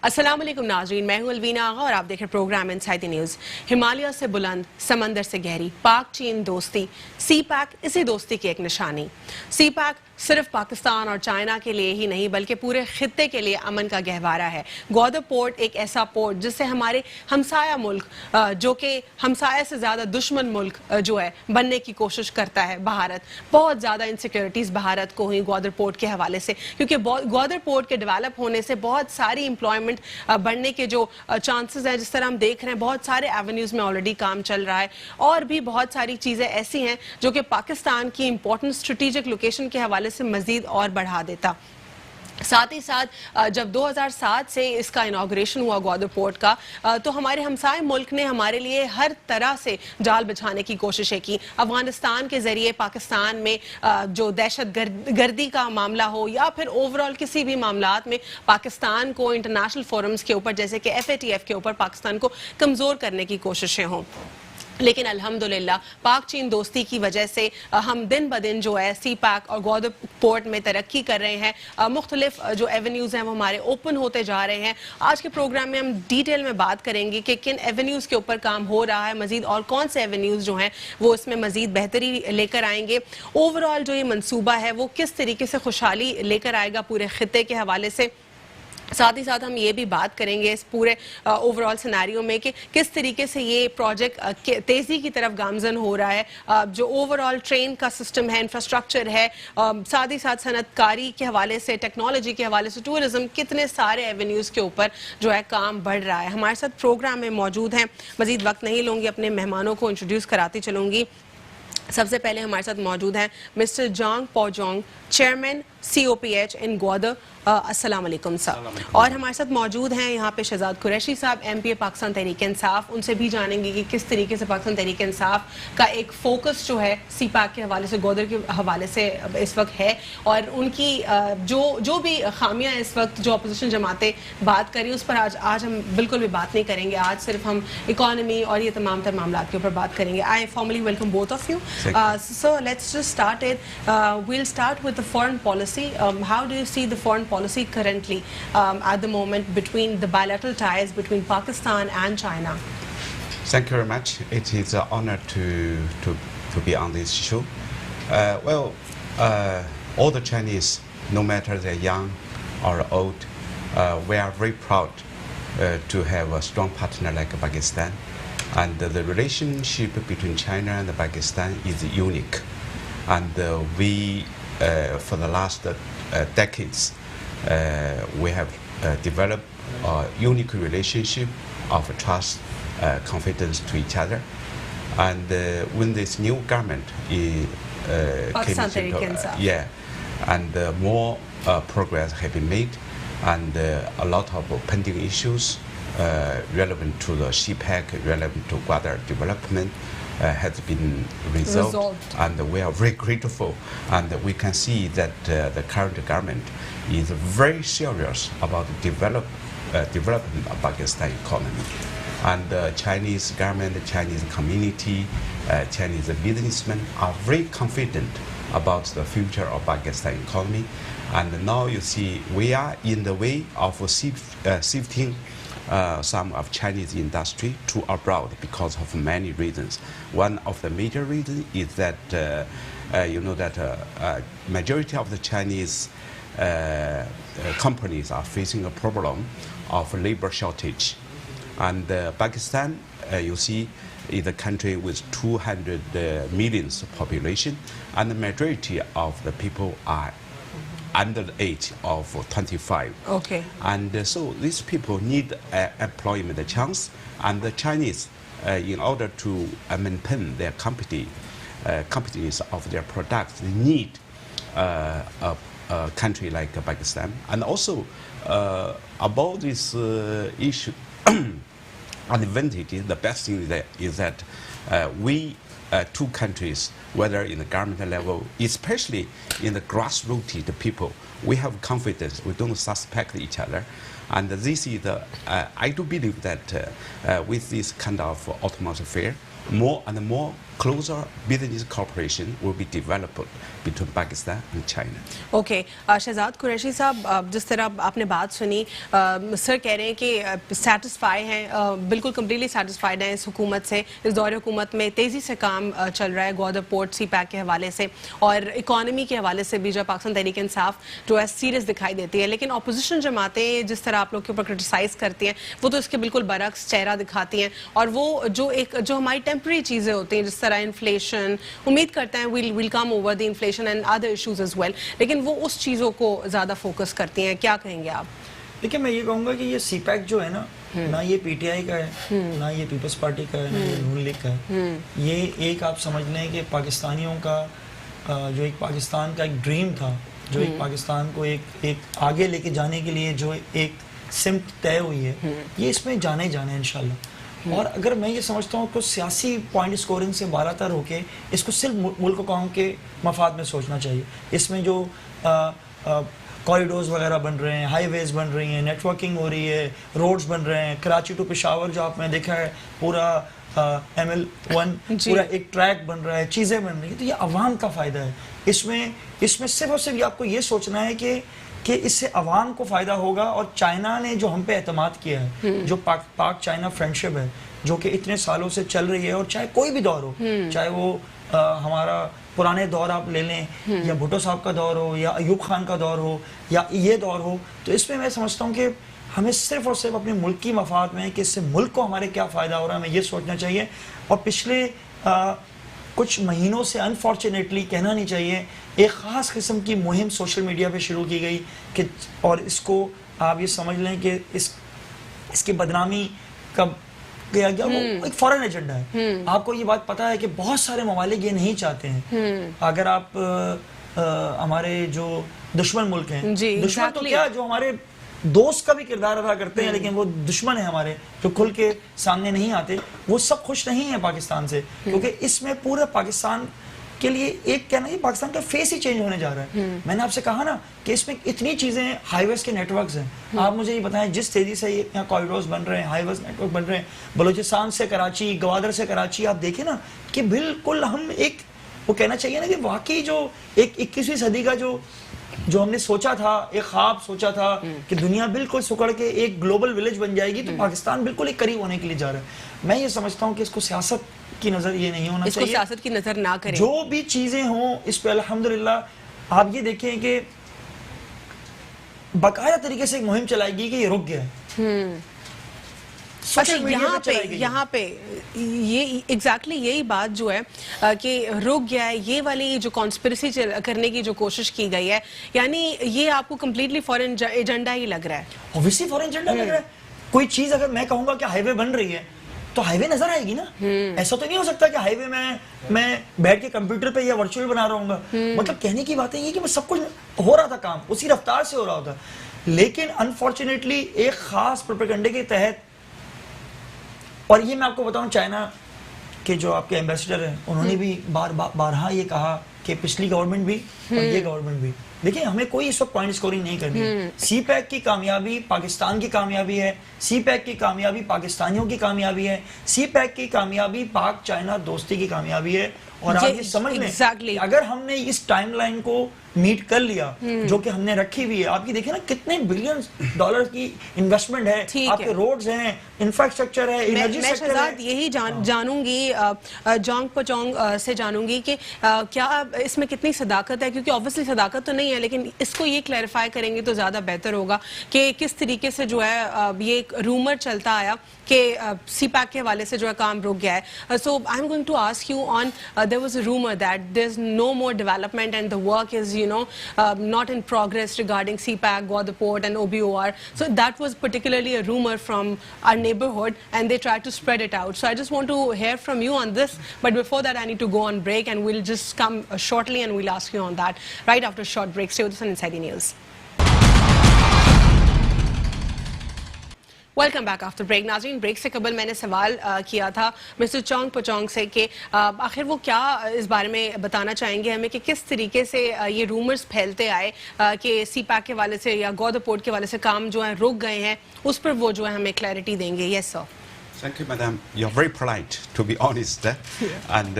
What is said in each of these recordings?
अस्सलाम वालेकुम नाज़रीन, मैं हूं अलवीना आगा और आप देख रहे हैं programme inside the news. Himalaya से बुलंद, समंदर से गहरी, पाक चीन दोस्ती, सी पैक इसी दोस्ती की एक निशानी। सी पैक सिर्फ पाकिस्तान और चाइना के लिए ही नहीं बल्कि पूरे खित्ते के लिए अमन का गहवारा है। ग्वादर पोर्ट एक ऐसा पोर्ट जिससे हमारे हमसाया मुल्क जो कि हमसाया से ज़्यादा दुश्मन मुल्क जो है बनने की कोशिश करता है भारत, बहुत ज़्यादा इनसिक्योरिटीज़ भारत को हुई ग्वादर पोर्ट के हवाले से, क्योंकि ग्वादर पोर्ट के डेवलप होने से बहुत सारी एम्प्लॉयमेंट बढ़ने के जो चांसेस हैं, जिस तरह हम देख रहे हैं बहुत सारे एवेन्यूज़ में ऑलरेडी काम चल रहा है और भी बहुत सारी चीज़ें ऐसी हैं जो कि पाकिस्तान की इंपॉर्टेंट स्ट्रेटेजिक लोकेशन के हवाले से मजीद और बढ़ा देता। साथ ही साथ जब 2007 से इसका इनॉग्रेशन हुआ ग्वादर पोर्ट का, तो हमारे हमसाए मुल्क ने हमारे लिए हर तरह से जाल बिछाने की कोशिशें की। अफगानिस्तान के ज़रिए पाकिस्तान में जो दहशत गर्दी का मामला हो या फिर ओवरऑल किसी भी मामलात में पाकिस्तान को इंटरनेशनल फोरम्स के ऊपर जैसे कि FATF के ऊपर पाकिस्तान को कमज़ोर करने की कोशिशें हों। लेकिन अल्हम्दुलिल्लाह पाक चीन दोस्ती की वजह से हम दिन ब दिन जो है सी पैक और ग्वादर पोर्ट में तरक्की कर रहे हैं। मुख्तलिफ जो एवेन्यूज़ हैं वो हमारे ओपन होते जा रहे हैं। आज के प्रोग्राम में हम डिटेल में बात करेंगे कि किन एवेन्यूज़ के ऊपर काम हो रहा है मज़ीद और कौन से एवेन्यूज़ जो हैं वो इसमें मज़ीद बेहतरी लेकर आएंगे। ओवरऑल जो ये मनसूबा है वो किस तरीके से खुशहाली लेकर आएगा पूरे खित्ते के हवाले से। साथ ही साथ हम ये भी बात करेंगे इस पूरे ओवरऑल सिनेरियो में कि किस तरीके से ये प्रोजेक्ट तेज़ी की तरफ गामजन हो रहा है। जो ओवरऑल ट्रेन का सिस्टम है, इंफ्रास्ट्रक्चर है, साथ ही साथ सनतकारी के हवाले से, टेक्नोलॉजी के हवाले से, टूरिज़म, कितने सारे एवेन्यूज़ के ऊपर जो है काम बढ़ रहा है। हमारे साथ प्रोग्राम में मौजूद हैं, मज़ीद वक्त नहीं लूँगी, अपने मेहमानों को इंट्रोड्यूस कराती चलूँगी। सबसे पहले हमारे साथ मौजूद हैं मिस्टर जोंग पोजोंग, चेयरमैन COPH इन ग्वादर। अस्सलाम वालेकुम सर। और हमारे साथ मौजूद हैं यहाँ पे शहजाद कुरैशी साहब, MPA पाकिस्तान तहरीक इंसाफ। उनसे भी जानेंगे कि किस तरीके से पाकिस्तान तहरीक इंसाफ का एक फोकस जो है सी पैक के हवाले से, ग्वादर के हवाले से इस वक्त है और उनकी जो भी खामियाँ इस वक्त जो अपोजिशन जमातें बात करी उस पर आज हम बिल्कुल भी बात नहीं करेंगे। आज सिर्फ हम इकॉनमी और ये तमाम तर मामला के ऊपर बात करेंगे। I formally welcome both of you. So let's just start it. We'll start with the foreign policy. How do you see the foreign policy currently at the moment between the bilateral ties between Pakistan and China? Thank you very much. It is an honor to be on this show. All the Chinese, no matter they're young or old, we are very proud to have a strong partner like Pakistan. And the relationship between China and Pakistan is unique. And we, for the last decades, we have developed a unique relationship of trust, confidence to each other. And when this new government came into, and more progress has been made, and a lot of pending issues relevant to the CPEC, relevant to Gwadar development has been resolved. And we are very grateful, and we can see that the current government is very serious about development of Pakistan economy. And the Chinese government, the Chinese community, Chinese businessmen are very confident about the future of Pakistan economy. And now you see we are in the way of shifting some of Chinese industry to abroad because of many reasons. One of the major reasons is that majority of the Chinese companies are facing a problem of labor shortage. And Pakistan, you see, is a country with 200 million population, and the majority of the people are under the age of 25. Okay. And so these people need employment chance, and the Chinese, in order to maintain their competitiveness of their products, they need a country like Pakistan. And also about this issue, advantage, the best thing is that we two countries, whether in the government level, especially in the grassroots people, we have confidence. We don't suspect each other. And this is I do believe that with this kind of atmosphere, more and more closer business cooperation will be developed between Pakistan and China. Okay Shahzad Qureshi sahab, जिस तरह आपने बात सुनी, sir कह रहे हैं कि satisfy हैं, बिल्कुल कम्प्लीटली सेटिस्फाइड हैं इस हुकूमत से। इस दौर हुकूमत में तेज़ी से काम चल रहा है ग्वादर पोर्ट सी पैक के हवाले से, और इकॉनमी के हवाले से भी जो पाकिस्तान तहरीक इंसाफ जो है सीरियस दिखाई देती है। लेकिन अपोजिशन जमातें जिस तरह आप लोग के ऊपर क्रिटिसाइज़ करती हैं, वो तो इसके बिल्कुल बरक्स चेहरा दिखाती हैं, और वो जो हमारी टेम्प्रेरी चीज़ें होती हैं, जिस तरह इन्फ्लेशन, उम्मीद करते हैं will come over the inflation and other issues as well, लेकिन वो उस चीज़ों को ज़्यादा फोकस करती हैं। क्या कहेंगे आप? देखिए, मैं ये कहूँगा कि ये सी पैक जो है ना ये पीटीआई का है, ना ये पीपल्स पार्टी का है, ना ये नून लीग का है। ये एक आप समझ लें कि पाकिस्तानियों का जो एक पाकिस्तान का एक ड्रीम था, जो एक पाकिस्तान को एक आगे लेके जाने के लिए जो एक सिमत तय हुई है, ये इसमें जाने जाने इंशाल्लाह। और अगर मैं ये समझता हूँ कि सियासी पॉइंट स्कोरिंग से बालातर होके इसको सिर्फ मुल्क कौम के मफाद में सोचना चाहिए। इसमें जो कॉरिडोर्स वगैरह बन रहे हैं, हाईवेज बन रही हैं, नेटवर्किंग हो रही है, रोड्स बन रहे हैं, कराची टू पेशावर जो आपने देखा है, पूरा ML1 पूरा एक ट्रैक बन रहा है, चीज़ें बन रही हैं, तो ये अवाम का फ़ायदा है। इसमें सिर्फ और सिर्फ आपको ये सोचना है कि इससे अवाम को फ़ायदा होगा। और चाइना ने जो हम पे एतमाद किया है, जो पाक चाइना फ्रेंडशिप है, जो कि इतने सालों से चल रही है, और चाहे कोई भी दौर हो, चाहे वो हमारा पुराने दौर आप ले लें, या भुट्टो साहब का दौर हो, या अयूब खान का दौर हो, या ये दौर हो, तो इसमें मैं समझता हूँ कि हमें सिर्फ और सिर्फ अपने मुल्क की मफाद में कि इससे मुल्क को हमारे क्या फ़ायदा हो रहा है, हमें ये सोचना चाहिए। और पिछले कुछ महीनों से अनफॉर्चुनेटली कहना नहीं चाहिए, एक ख़ास किस्म की मुहिम सोशल मीडिया पे शुरू की गई कि, और इसको आप ये समझ लें कि इसकी बदनामी कब किया गया, वो एक फॉरेन एजेंडा है। आपको ये बात पता है कि बहुत सारे ममालिक ये नहीं चाहते हैं। अगर आप हमारे जो दुश्मन मुल्क हैं, दुश्मन तो क्या, जो हमारे दोस्त का भी किरदार अदा करते हैं, लेकिन वो दुश्मन है हमारे, जो खुल के सामने नहीं आते, वो सब खुश नहीं है पाकिस्तान से, क्योंकि इसमें पूरे पाकिस्तान के लिए एक कहना है, पाकिस्तान का फेस ही चेंज होने जा रहा है। मैंने आपसे कहा ना कि इसमें इतनी चीजें, हाईवेज के नेटवर्क्स हैं, आप मुझे ये बताएं, जिस तेजी से यहाँ कॉरिडोर्स बन रहे हैं, हाईवेज नेटवर्क बन रहे हैं, बलूचिस्तान से कराची, ग्वादर से कराची, आप देखें ना कि बिल्कुल हम एक, वो कहना चाहिए ना कि वाकई जो एक 21वीं सदी का जो हमने सोचा था, एक ख्वाब सोचा था कि दुनिया बिल्कुल सुकड़ के एक ग्लोबल विलेज बन जाएगी, तो पाकिस्तान बिल्कुल एक करीब होने के लिए जा रहा है। मैं ये समझता हूँ कि इसको सियासत की नजर ये नहीं होना चाहिए, सियासत की नजर ना करें। जो भी चीजें हों इस पे अल्हम्दुलिल्लाह आप ये देखें कि बाकायदा तरीके से एक मुहिम चलाएगी कि ये रुक गया है। अच्छा, यहाँ पे ये एग्जैक्टली यही बात जो है कि रुक गया है, ये वाली जो कॉन्स्पिरेसी करने की जो कोशिश की गई है, यानी ये आपको कम्प्लीटली फॉरेन एजेंडा ही लग रहा है। ऑब्वियसली फॉरेन एजेंडा लग रहा है। कोई चीज अगर मैं कहूंगा कि हाईवे बन रही है, तो हाईवे नजर आएगी ना। ऐसा तो नहीं हो सकता कि हाईवे मैं बैठ के कंप्यूटर पे या वर्चुअल बना रहा हूँ। मतलब कहने की बात है कि मैं सब कुछ हो रहा था, काम उसी रफ्तार से हो रहा था, लेकिन अनफॉर्चुनेटली एक खास प्रोपेगेंडे के तहत, और ये मैं आपको बताऊं, चाइना के जो आपके एम्बेसडर हैं, उन्होंने भी बारहा ये कहा कि पिछली गवर्नमेंट भी और ये गवर्नमेंट भी, देखिए हमें कोई इस वक्त पॉइंट स्कोरिंग नहीं करनी है। सी पैक की कामयाबी पाकिस्तान की कामयाबी है, सी पैक की कामयाबी पाकिस्तानियों की कामयाबी है, सी पैक की कामयाबी पाक चाइना दोस्ती की कामयाबी है। और आप ये समझ लें, अगर हमने इस टाइमलाइन को मीट कर लिया जो कि हमने रखी हुई है, आपकी देखिए ना कितने बिलियन डॉलर की इन्वेस्टमेंट है, आपके रोड्स हैं, इंफ्रास्ट्रक्चर है, एनर्जी सेक्टर है। यही जानूंगी जोंग पचोंग से जानूंगी कि क्या इसमें कितनी सदाकत है, क्योंकि ऑब्वियसली सदाकत तो नहीं है, लेकिन इसको ये क्लैरिफाई करेंगे तो ज़्यादा बेहतर होगा कि किस तरीके से जो है ये एक रूमर चलता आया कि सी पैक के हवाले से जो है काम रुक गया है। So I am going to ask you on, there was a rumor that there's no more development and the work is, not in progress regarding CPAC, Gwadar Port and OBOR. So that was particularly a rumor from our neighborhood and they tried to spread it out. So I just want to hear from you on this. But before that, I need to go on break and we'll just come shortly and we'll ask you on that right after a short break. Stay with us on Inside the News. Welcome back after break. नाज़रीन, break से कबल मैंने सवाल किया था mister चोंग पचोंग से कि आखिर वो क्या इस बारे में बताना चाहेंगे हमें कि किस तरीके से ये रूमर्स फैलते आए कि सी पैक के वाले से या ग्वादर पोर्ट के वाले से काम जो है रुक गए हैं, उस पर वो जो है हमें क्लैरिटी देंगे। Yes sir. Thank you, madam. You're very polite, to be honest. And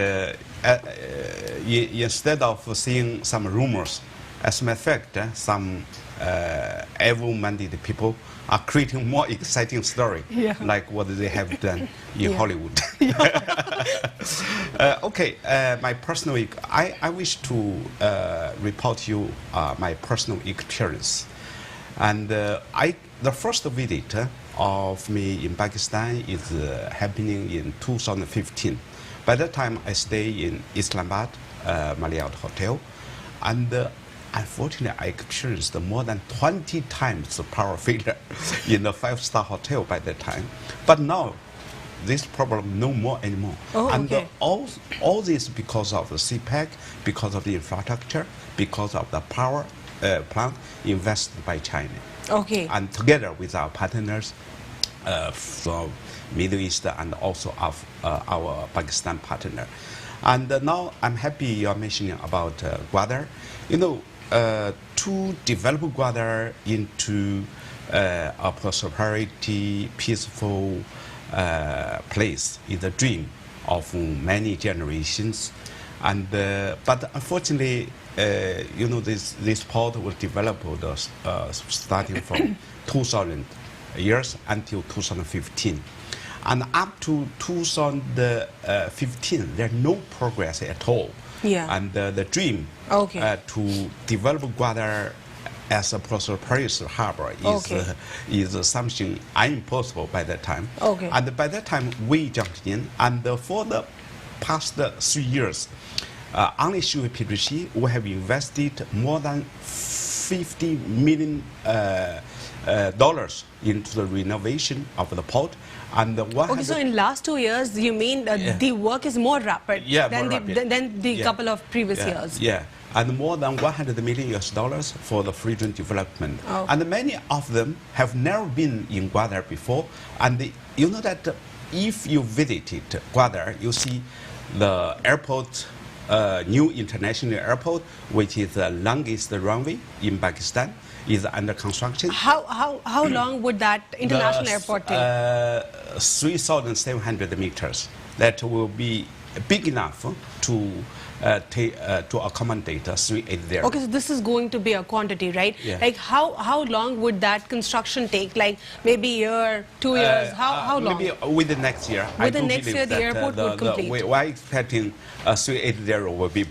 instead of seeing some rumors, as a matter of fact, some evil-minded people are creating more exciting story, like what they have done in Hollywood. Okay, my personal, I wish to report you my personal experience. And the first visit of me in Pakistan is happening in 2015. By that time, I stay in Islamabad, Marriott Hotel, and unfortunately, I experienced more than 20 times the power failure in a 5-star hotel by that time. But now, this problem no more anymore. Oh, and okay. all this because of the CPEC, because of the infrastructure, because of the power plant invested by China. Okay. And together with our partners from Middle East and also of our Pakistan partner. And now I'm happy you're mentioning about Gwadar. You know, to develop Gwadar into a prosperity, peaceful place is a dream of many generations. And but unfortunately, you know, this port was developed starting from 2000 years until 2015. And up to 2015, there's no progress at all. Yeah. And the dream to develop Gwadar as a prosperous harbor is something impossible by that time. Okay. And by that time, we jumped in, and for the past 3 years, only Shui PDC, we have invested more than $50 million into the renovation of the port. And okay, so in last 2 years, you mean the work is more rapid than the couple of previous years? Yeah, and more than $100 million for the free zone development. And many of them have never been in Gwadar before. And you know that if you visited Gwadar, you see the airport, new international airport, which is the longest runway in Pakistan, is under construction. How long would that international airport take? 3,700 meters. That will be big enough to accommodate 380. Okay, so this is going to be a quantity, right? Yeah. Like how long would that construction take? Like maybe a year, 2 years? How long? Maybe within next year. Within next year, the airport would complete. We're expecting 380 will be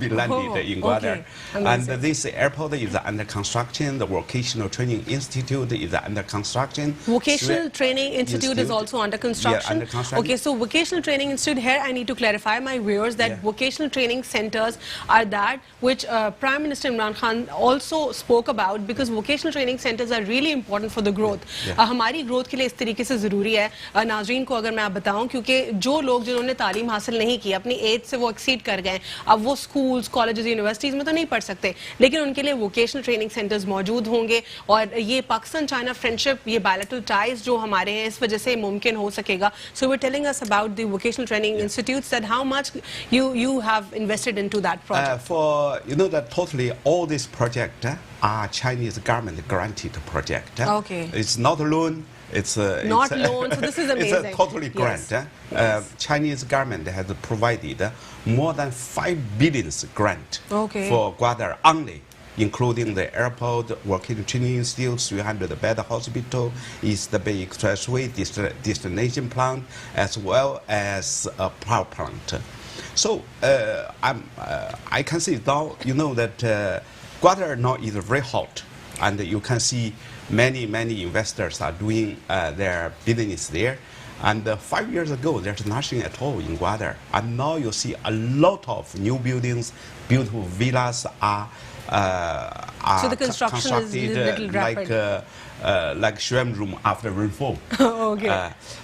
landed in Gwadar. And this airport is under construction. The Vocational Training Institute is under construction. Vocational Training Institute is also under construction? Yeah, under construction. Okay, so Vocational Training Institute, here I need to clarify my viewers that vocational training centers are that which Prime Minister Imran Khan also spoke about, because vocational training centers are really important for the growth. हमारी growth के लिए इस तरीके से ज़रूरी है. नाज़रीन को अगर मैं आप बताऊं, क्योंकि जो लोग जिन्होंने तालीम हासिल नहीं की, अपनी एज से वो एक्सीड कर गए, अब वो स्कूल्स, कॉलेजेस, यूनिवर्सिटीज़ में तो नहीं पढ़ सकते, लेकिन उनके लिए वोकेशनल ट्रेनिंग सेंटर्स मौजूद होंगे. और ये पाकिस्तान चाइना फ्रेंडशिप, ये बायलैटरल टाइज जो हमारे हैं, इस वजह से मुमकिन हो सकेगा. So we're telling us about the vocational training institutes, that how much you have invested into that project. For you know that totally all this project are Chinese government granted project. Okay. It's not a loan. It's not loan. So this is amazing. It's a totally grant. Chinese government has provided more than 5 billion grant for Gwadar only, including the airport, working training institute, 300-bed hospital, East Bay Expressway, destination plant, as well as a power plant. So I can see now, you know that Gwadar now is very hot, and you can see many investors are doing their business there. And 5 years ago, there's nothing at all in Gwadar, and now you see a lot of new buildings, beautiful villas are so the construction is a little rapid. Like Shuem room after rainfall.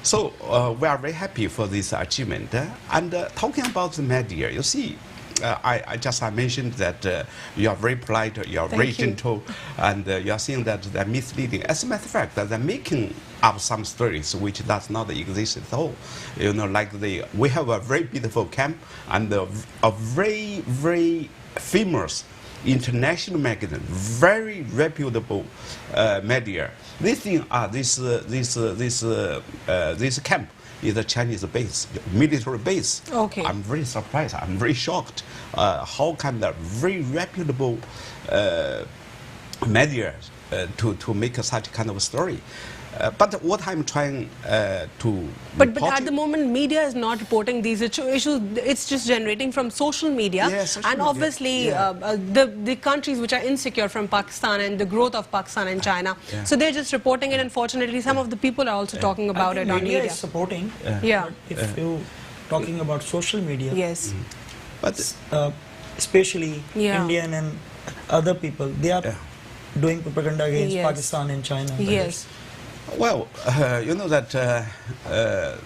So we are very happy for this achievement. And talking about the media, you see, I mentioned that you are very polite, you are very gentle, and you are saying that they're misleading. As a matter of fact, they're making up some stories which does not exist at all. You know, like we have a very beautiful camp and a very famous international magazine, very reputable media. They think this camp is a Chinese base, military base. Okay. I'm very surprised. I'm very shocked. How can the very reputable media to make such kind of story? But what I'm trying to But report at the moment, media is not reporting these issues. It's just generating from social media. Yeah, social and media. obviously, Yeah. the countries which are insecure from Pakistan and the growth of Pakistan and China. Yeah. So they're just reporting it. Unfortunately, some of the people are also talking about I it think on media media. is supporting. Yeah. But if you talking about social media, Yes. but especially Yeah. Indian and other people, they are doing propaganda against Yes. Pakistan and China. Yes. well, you know that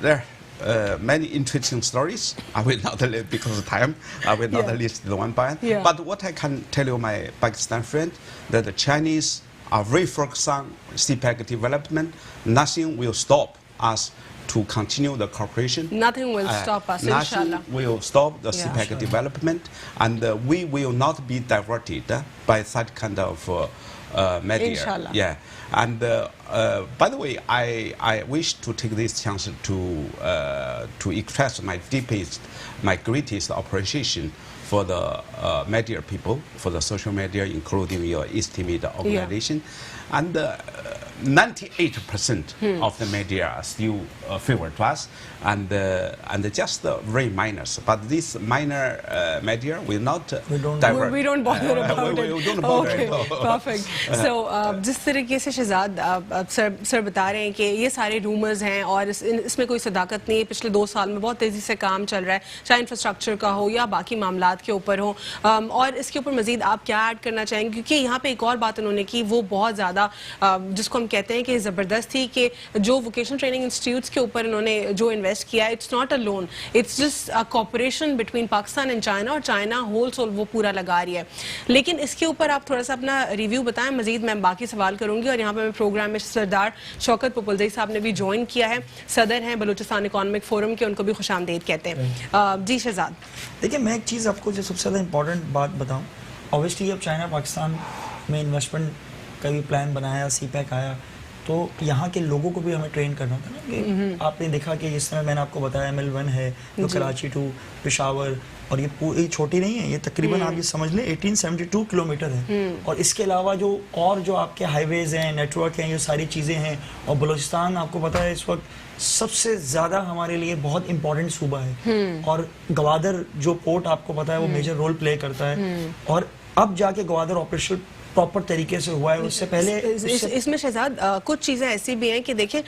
there are many interesting stories. I will not because of time. I will not Yeah. list the one by one. Yeah. But what I can tell you, my Pakistan friend, that the Chinese are very focused on CPEC development. Nothing will stop us to continue the cooperation. Nothing will stop us, inshallah. Nothing will stop the Yeah. CPEC development, and we will not be diverted by such kind of media. Inshallah. Yeah. And by the way, I wish to take this chance to express my greatest appreciation for the media people, for the social media, including your estimate organization. And 98% of the media are still favor to us, and just very minors. But this minor media will not divert. We don't bother about it. We don't bother Okay, at all. perfect. So जिस तरीके से Shahzad sir बता रहे हैं कि ये सारे rumours हैं और इसमें कोई सदाकत नहीं है. पिछले 2 साल में बहुत तेज़ी से काम चल रहा है, चाहे इंफ्रास्ट्रक्चर का हो या बाकी मामलात के ऊपर हो. और इसके ऊपर मजीद आप क्या ऐड करना चाहेंगे, क्योंकि यहाँ पे एक और बात उन्होंने की, वो बहुत ज़्यादा जिसको हम कहते हैं कि ज़बरदस्त थी, कि जो वोकेशनल ट्रेनिंग इंस्टीट्यूट्स के ऊपर इन्होंने जो इन्वेस्ट किया, it's not a loan, it's just a cooperation between Pakistan and China, और चाइना होल सोल वो पूरा लगा रही है. लेकिन इसके ऊपर आप थोड़ा सा अपना रिव्यू बताएं. मजीद मैं बाकी सवाल करूंगी. और यहाँ पर मैं प्रोग्राम में सरदार शौकत पुपलजई साहब ने भी ज्वाइन किया है, सदर हैं बलूचिस्तान इकोनॉमिक फोरम के, उनको भी खुशामदीद कहते हैं. जी शहजाद. देखिए, मैं एक चीज़ आपको जो सबसे ज़्यादा इंपॉर्टेंट बात बताऊं, ऑब्वियसली अब चाइना पाकिस्तान में इन्वेस्टमेंट का भी प्लान बनाया, CPEC आया, तो यहाँ के लोगों को भी हमें ट्रेन करना था ना. कि आपने देखा कि जिस समय मैंने आपको बताया ML1 है जो कराची टू पेशावर, और ये पूरी छोटी नहीं है, ये तकरीबन आप ये समझ लें 1872 किलोमीटर है. और इसके अलावा जो आपके हाईवेज हैं, नेटवर्क हैं, ये सारी चीज़ें हैं. और बलूचिस्तान आपको पता है इस वक्त सबसे ज़्यादा हमारे लिए बहुत इंपॉर्टेंट सूबा है. और गवादर जो पोर्ट आपको पता है वो मेजर रोल प्ले करता है. और अब जाके गवादर ऑपरेशन प्रॉपर तरीके से हुआ है. उससे पहले इसमें शहजाद कुछ चीज़ें ऐसी भी हैं कि देखें,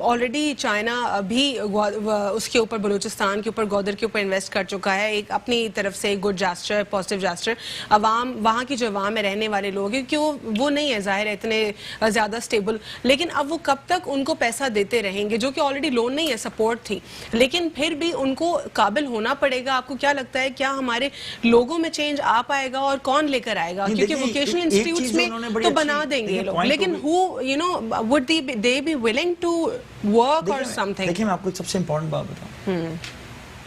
ऑलरेडी चाइना भी उसके ऊपर, बलूचिस्तान के ऊपर, गौदर के ऊपर इन्वेस्ट कर चुका है. एक अपनी तरफ से एक गुड जेस्चर, पॉजिटिव जेस्चर. अवाम, वहाँ की जो अवाम में रहने वाले लोग हैं, क्योंकि वो नहीं है ज़ाहिर है इतने ज़्यादा स्टेबल, लेकिन अब वो कब तक उनको पैसा देते रहेंगे, जो कि ऑलरेडी लोन नहीं है, सपोर्ट थी, लेकिन फिर भी उनको काबिल होना पड़ेगा. आपको क्या लगता है, क्या हमारे लोगों में चेंज आ पाएगा और कौन लेकर आएगा? क्योंकि वोकेशनल में तो बना देंगे ये लोग, लेकिन would they be willing to work or something? देखिए, मैं आपको सबसे इम्पोर्टेंट बात बताऊं.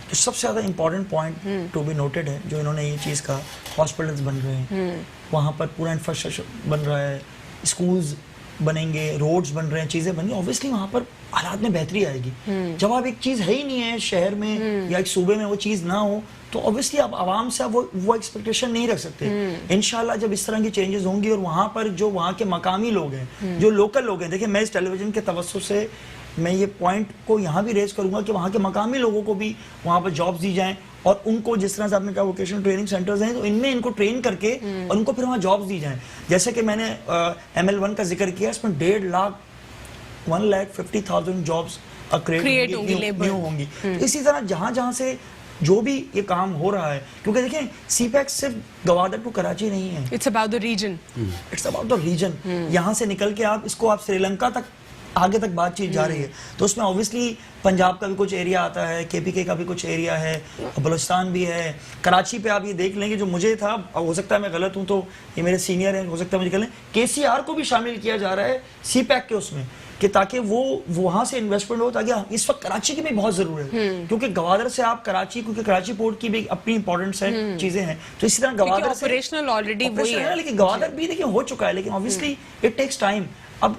तो सबसे ज़्यादा important point to be noted है जो इन्होंने ये चीज़ का, हॉस्पिटल्स बन रहे हैं, वहाँ पर पूरा इंफ्रास्ट्रक्चर बन रहा है, स्कूल्स बनेंगे, रोड्स बन रहे हैं, चीज़ें बन रही. ऑब्वियसली वहाँ पर हालात में बेहतरी आएगी. जब आप एक चीज़ है ही नहीं है शहर में या एक सूबे में, वो चीज़ ना हो, तो ऑब्वियसली आप आवाम से वो एक्सपेक्टेशन नहीं रख सकते. इंशाल्लाह जब इस तरह की चेंजेस होंगी और वहाँ पर जो वहाँ के मकामी लोग हैं, जो लोकल लोग हैं, देखिए मैं इस टेलीविजन के तवज्जुह से मैं ये पॉइंट को यहाँ भी रेज करूँगा कि वहाँ के मकामी लोगों को भी वहाँ पर जॉब्स दी जाएँ, और उनको जिस तरह से आपने कहा वोकेशनल ट्रेनिंग सेंटर्स हैं, तो इनमें इनको ट्रेन करके और उनको फिर वहाँ जॉब्स दी जाएँ. जैसे कि मैंने ML1 का जिक्र किया, इसमें 1,50,000 जॉब्स क्रिएट होंगी. इसी तरह जहाँ से जो भी ये काम हो रहा है, क्योंकि देखें CPEC सिर्फ गवादर टू कराची नहीं है, it's about the region. It's about the region. यहाँ से निकल के आप श्रीलंका तक आगे तक बातचीत जा रही है. तो उसमें ऑब्वियसली पंजाब का भी कुछ एरिया आता है, KPK का भी कुछ एरिया है, बलूचिस्तान भी है, कराची पे आप ये देख लेंगे. जो मुझे था, हो सकता है मैं गलत हूँ तो ये मेरे सीनियर हैं, हो सकता है मुझे कह लें, KCR को भी शामिल किया जा रहा है CPEC के उसमें. کہ تاکہ وہ وہاں سے انویسٹمنٹ ہو, تاکہ اس وقت کراچی کی بھی بہت ضرورت ہے, کیونکہ گوادر سے آپ کراچی, کیونکہ کراچی پورٹ کی بھی اپنی امپورٹنس ہے, چیزیں ہیں, تو اسی طرح گوادر سے آپریشنل آلریڈی وہی ہے, لیکن گوادر بھی دیکھیں ہو چکا ہے, لیکن obviously it takes time. اب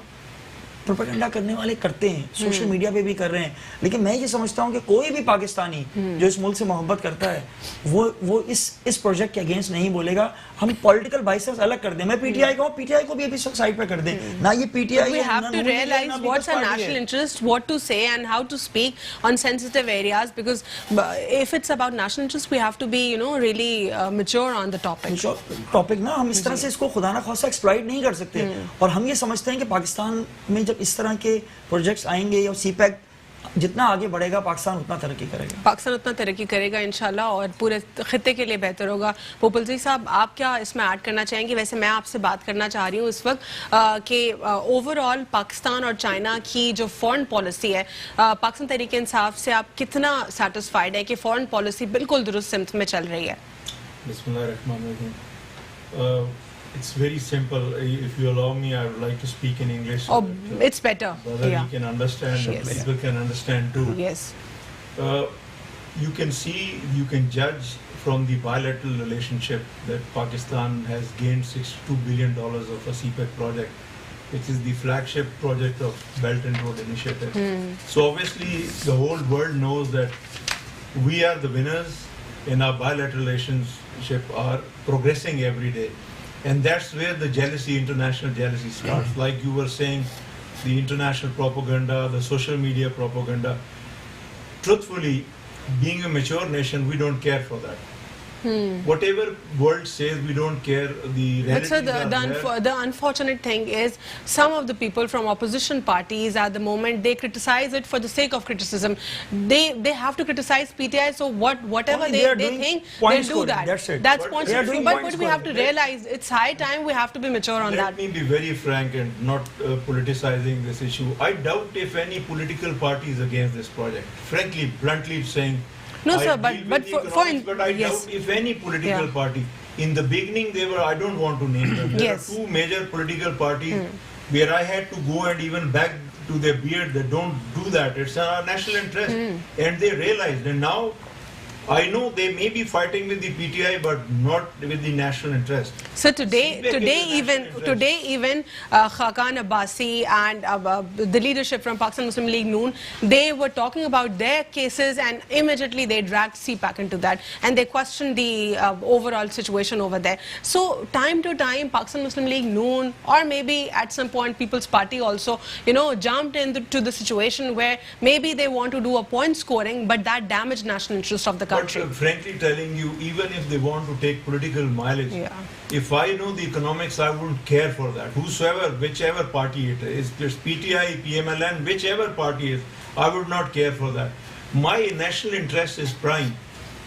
پروپیگنڈا کرنے والے کرتے ہیں, سوشل میڈیا پہ بھی کر رہے ہیں, لیکن میں یہ سمجھتا ہوں کہ کوئی بھی پاکستانی جو اس ملک سے محبت کرتا ہے وہ اس پروجیکٹ کے اگینسٹ نہیں بولے گا. ہم پولیٹیکل بائسرز الگ کر دیں, میں پی ٹی آئی کو پی ٹی آئی کو بھی ابھی سائڈ پہ کر دیں, نہ یہ P T I, we have to realize what's our national interest, what to say and how to speak on sensitive areas, because if it's about national interest we have to be, you know, really mature on the topic. Topic نا ہم اس طرح سے اس کو خدا نہ خواستہ exploit نہیں کر سکتے, اور ہم یہ سمجھتے ہیں کہ پاکستان میں جب اس طرح کے پروجیکٹس آئیں گے, یا سی پیک جتنا آگے بڑھے گا پاکستان اتنا ترقی کرے گا, پاکستان اتنا ترقی کرے گا انشاءاللہ, اور پورے خطے کے لیے بہتر ہوگا. پوپلزئی صاحب آپ کیا اس میں ایڈ کرنا چاہیں گے؟ ویسے میں آپ سے بات کرنا چاہ رہی ہوں اس وقت کہ اوور آل پاکستان اور چائنا کی جو فورن پالیسی ہے, پاکستان تحریک انصاف سے آپ کتنا سیٹسفائیڈ ہے کہ فورن پالیسی بالکل درست سمت میں چل رہی ہے؟ بسم اللہ الرحمن الرحیم. It's very simple. If you allow me, I would like to speak in English. Oh, it's better. Brother, Yeah. he can understand, Yes. people can understand too. Yes. You can see, you can judge from the bilateral relationship that Pakistan has gained $62 billion of a CPEC project, which is the flagship project of Belt and Road Initiative. So obviously the whole world knows that we are the winners, and our bilateral relationship are progressing every day. And that's where the jealousy, international jealousy starts. Like you were saying, the international propaganda, the social media propaganda. Truthfully, being a mature nation, we don't care for that. Whatever world says, we don't care. The But sir, realities are there. the unfortunate thing is some of the people from opposition parties at the moment, they criticize it for the sake of criticism. They have to criticize PTI, so whatever Only they are doing think, point they do scoring, that. that's it. That's But point they are scoring. doing But point we have to scoring. realize it's high time we have to be mature on Let that. me be very frank and not politicizing this issue. I doubt if any political party is against this project. Frankly, bluntly saying, No, I sir, deal but with economics, but I yes. doubt if any political Yeah. party. In the beginning, they were, I don't want to name them. There Yes. are two major political parties where I had to go and even beg to their beard that don't do that. It's in our national interest. And they realized, and now I know they may be fighting with the PTI, but not with the national interest. So today even Khaqan Abbasi and the leadership from Pakistan Muslim League Noon, they were talking about their cases, and immediately they dragged CPAC into that, and they questioned the overall situation over there. So time to time Pakistan Muslim League Noon, or maybe at some point People's Party also, you know, jumped into the situation where maybe they want to do a point scoring, but that damaged national interest of the country. But frankly telling you, even if they want to take political mileage, Yeah. if I know the economics, I wouldn't care for that. Whosoever, whichever party it is, it's PTI, PMLN, whichever party is, I would not care for that. My national interest is prime.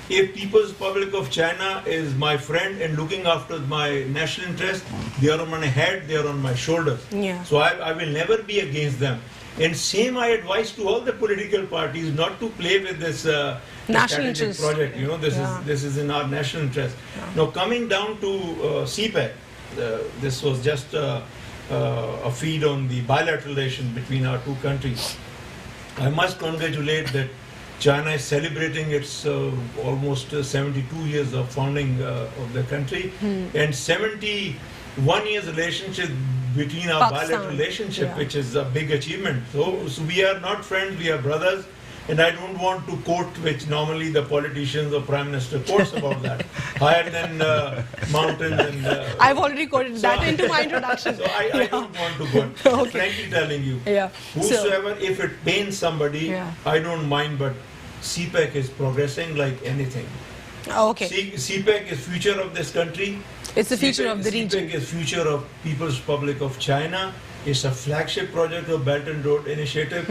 If People's Republic of China is my friend and looking after my national interest, they are on my head, they are on my shoulders. Yeah. So I will never be against them. And same I advise to all the political parties not to play with this National strategic interest. project. You know, this is in our national interest. Now coming down to CPEC, this was just a feed on the bilateral relation between our two countries. I must congratulate that China is celebrating its almost 72 years of founding of the country, and 71 years relationship between our Pakistan, bilateral relationship, yeah. which is a big achievement. So we are not friends, we are brothers. And I don't want to quote which normally the politicians or Prime Minister quotes about that. Higher than mountains and... I've already quoted that into my introduction. So I don't want to quote. Okay. Frankly telling you, Yeah. whosoever, if it pains somebody, Yeah. I don't mind, but CPEC is progressing like anything. Okay. CPEC is future of this country. It's the future of the region. CPEC is future of People's Republic of China. It's a flagship project of Belt and Road Initiative.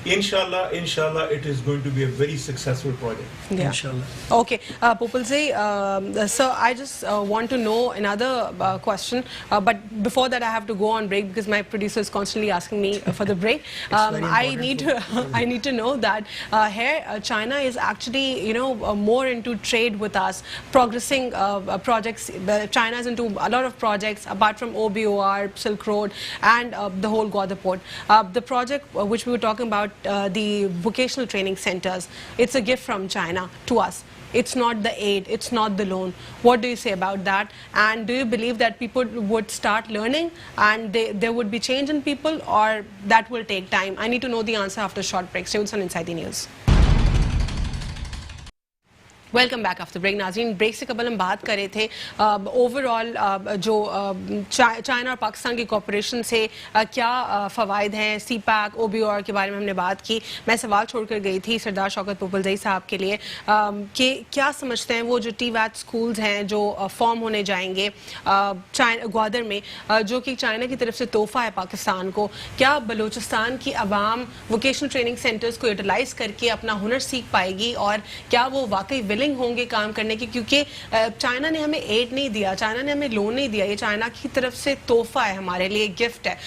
Inshallah, it is going to be a very successful project. Yeah. انشاءاللہ. Okay, Populzey, sir, I just want to know another question, but before that I have to go on break because my producer is constantly asking me for the break. I need to know that here China is actually, you know, more into trade with us, progressing projects. China is into a lot of projects apart from OBOR, Silk Road, and the whole Gwadar port. The project which we were talking about, the vocational training centers, it's a gift from China to us. It's not the aid, it's not the loan. What do you say about that? And do you believe that people would start learning and there would be change in people, or that will take time? I need to know the answer after a short break. Stay with us on Inside the News. Welcome back after break. नाज़रीन, break से कबल हम बात कर रहे थे overall जो China और पाकिस्तान की कॉपरेशन से क्या फ़वाइद हैं, सी पैक, OBOR के बारे में हमने बात की. मैं सवाल छोड़कर गई थी सरदार शौकत पोपलजई साहब के लिए कि क्या समझते हैं वो जो TVET स्कूल्स हैं जो फॉर्म होने जाएंगे ग्वादर में, जो कि चाइना की तरफ से तोहफा है पाकिस्तान को, क्या बलूचिस्तान की आवाम वोकेशनल ट्रेनिंग सेंटर्स को यूटिलाइज़ करके अपना हुनर सीख पाएगी, और क्या वो वाकई विलिंग होंगे काम करने की? क्योंकि चाइना ने हमें एड नहीं दिया, चाइना ने हमें लोन नहीं दिया, ये चाइना की तरफ से तोहफा है, हमारे लिए गिफ्ट है.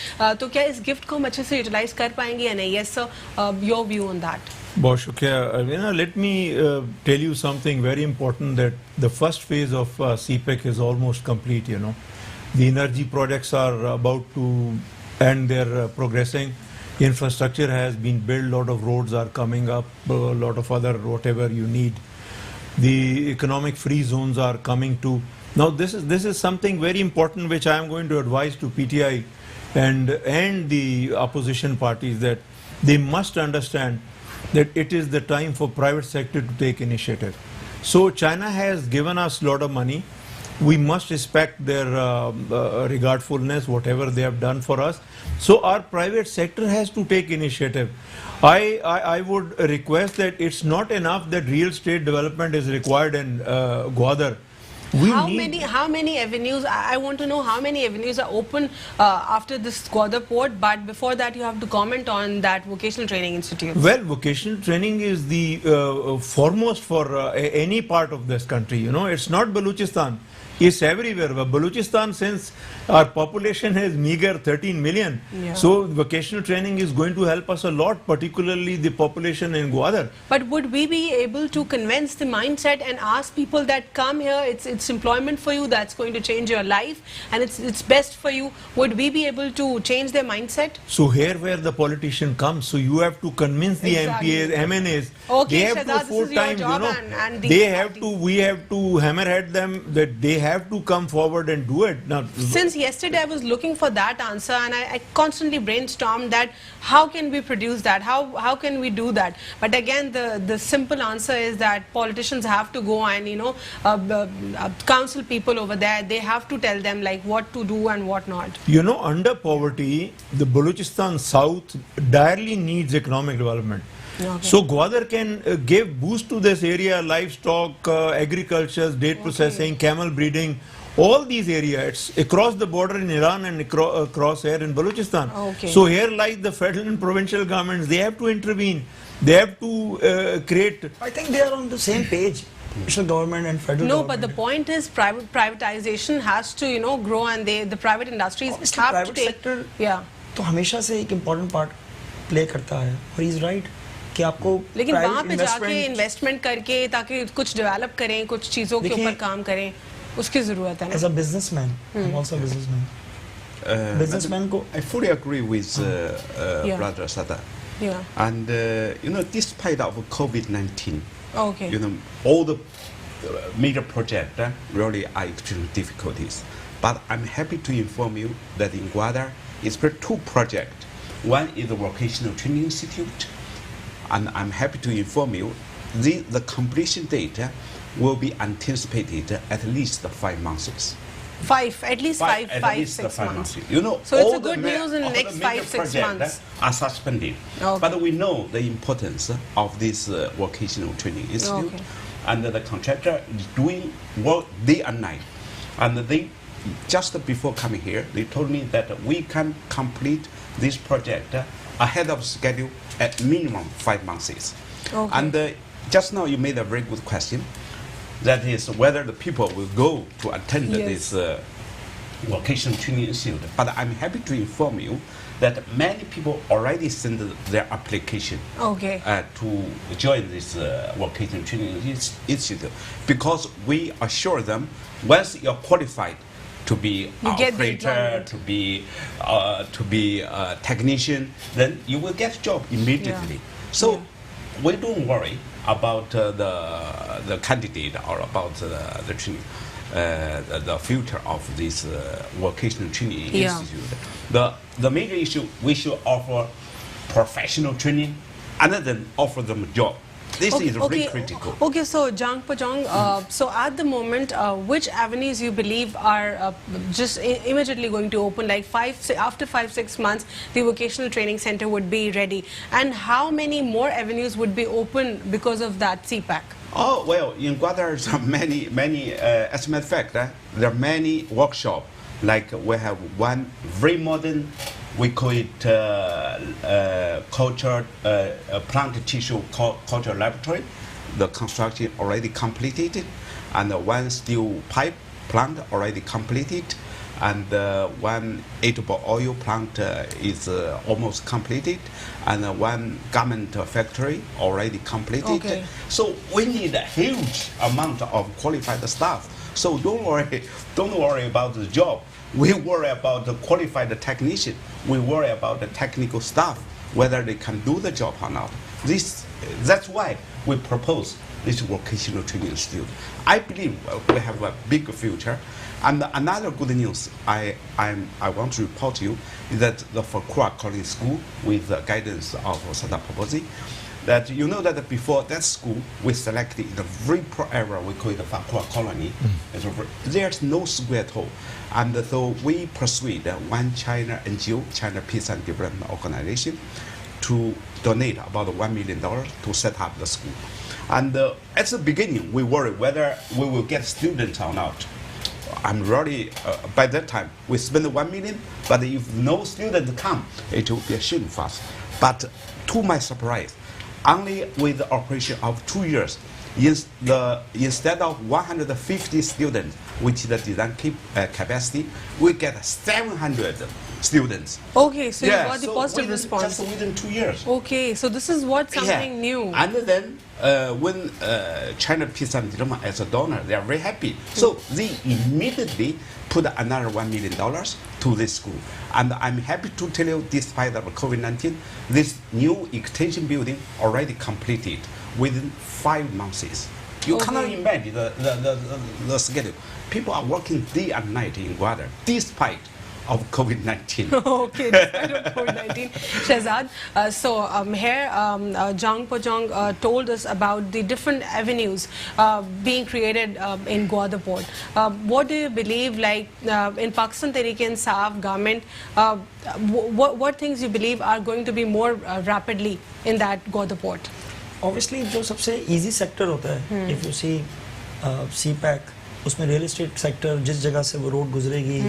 तो क्या इस गिफ्ट को हम अच्छे से यूटिलाइज कर पाएंगे या नहीं? Yes sir, your view on that. बहुत शुक्रिया. Let me tell you something very important, that the first phase of CPEC is almost complete. The energy projects are about to end, they're progressing. Infrastructure has been built, a lot of roads are coming up, a lot of other whatever you need. The economic free zones are coming too. Now this is something very important which I am going to advise to PTI and the opposition parties, that they must understand that it is the time for private sector to take initiative. So China has given us a lot of money. We must respect their regardfulness, whatever they have done for us. So our private sector has to take initiative. I would request that it's not enough that real estate development is required in Gwadar. How many avenues? I want to know how many avenues are open after this Gwadar port. But before that, you have to comment on that vocational training institute. Well, vocational training is the foremost for any part of this country. It's not Balochistan. It's everywhere. But Balochistan, since our population is meager 13 million, so vocational training is going to help us a lot, particularly the population in Gwadar. But would we be able to convince the mindset and ask people that come here, it's employment for you, that's going to change your life, and it's best for you? Would we be able to change their mindset? So here where the politician comes, so you have to convince the MPAs, MNAs. Okay, they have Shahzad, to 4 times, and they have to, we have to hammerhead them that they have to come forward and do it. Now, since yesterday I was looking for that answer, and I constantly brainstormed that how can we produce that, how can we do that? But again, the simple answer is that politicians have to go and counsel people over there. They have to tell them like what to do and what not. Under poverty, the Balochistan South direly needs economic development. Okay. So Gwadar can give boost to this area: livestock, agriculture, date processing, camel breeding, all these areas. It's across the border in Iran and across here in Balochistan. Okay. So here lies the federal and provincial governments. They have to intervene. They have to create. I think they are on the same page, national government and federal No, government. but the point is privatization has to grow, and the private industries Obviously, have private to take. sector तो हमेशा से एक important part play करता है, और he is right कि आपको लेकिन private वहाँ पे जाके investment- इन्वेस्टमेंट करके ताकि कुछ डेवलप करें, कुछ चीज़ों के देखिए, ऊपर काम करें, उसकी ज़रूरत है as ना. a businessman, I'm also a businessman. Businessman को I fully agree with Brother Sada. Yeah. And despite of COVID-19, Okay. all the major projects really are extreme difficulties. But I'm happy to inform you that in Gwadar, it's 2 projects. One is the Vocational Training Institute, and I'm happy to inform you the completion date will be anticipated at least 5 months. At least five, 6 months. So it's all a good news in the next 5-6 months. Are suspended. Okay. But we know the importance of this vocational training institute, Okay. and the contractor is doing work day and night. And they, just before coming here, they told me that we can complete this project ahead of schedule at minimum 5 months. Okay. And just now you made a very good question. That is whether the people will go to attend Yes. this vocational training institute. But I'm happy to inform you that many people already sent their application Okay. to join this vocational training institute, because we assure them once you're qualified, to be You get the operator, to be a technician, then you will get a job immediately. Yeah. So we don't worry about the candidate or about the training, the future of this vocational training Yeah. institute. The major issue, we should offer professional training other than offer them a job. This is really critical. Okay, so Jang Pajong, so at the moment, which avenues you believe are just immediately going to open, like after 5-6 months, the vocational training center would be ready, and how many more avenues would be open because of that CPAC? Oh, well, in Gwadar, there are many, as a matter of fact, there are many workshops. Like we have one very modern, we call it culture, plant tissue culture laboratory. The construction already completed, and one steel pipe plant already completed, and one edible oil plant is almost completed, and one garment factory already completed. Okay. So we need a huge amount of qualified staff. So don't worry about the job. We worry about the qualified technician. We worry about the technical staff, whether they can do the job or not. That's why we propose this vocational training institute. I believe we have a big future. And another good news I want to report to you is that the Fakua College School, with the guidance of Sardar Pabosi, that you know that before that school we selected in a very poor area, we call it the Fakua Colony. There's no school at all. And so we persuade one China NGO, China Peace and Development Organization, to donate about $1 million to set up the school. And at the beginning, we worry whether we will get students or not. I'm really, by that time, we spend $1 million, but if no students come, it will be a shame for us. But to my surprise, only with the operation of 2 years, instead of 150 students, which is the design capacity, we get 700 students. Okay, so you got the so positive response. Just within 2 years. Okay, so this is something new. And then when China Peace and Development as a donor, they are very happy. So they immediately put another $1 million to this school. And I'm happy to tell you, despite of COVID-19, this new extension building already completed within 5 months. You cannot imagine the schedule. People are working day and night in Gwadar, despite of COVID-19. Okay, despite of COVID-19. Shehzad, here Jang Pajong told us about the different avenues being created in Gwadar Port. What do you believe, like in Pakistan Tehreek-e-Insaf government, what things you believe are going to be more rapidly in that Gwadar Port? Obviously, जो सबसे easy sector होता है, if you see CPAC, उसमें real estate sector जिस जगह से वो road गुजरेगी,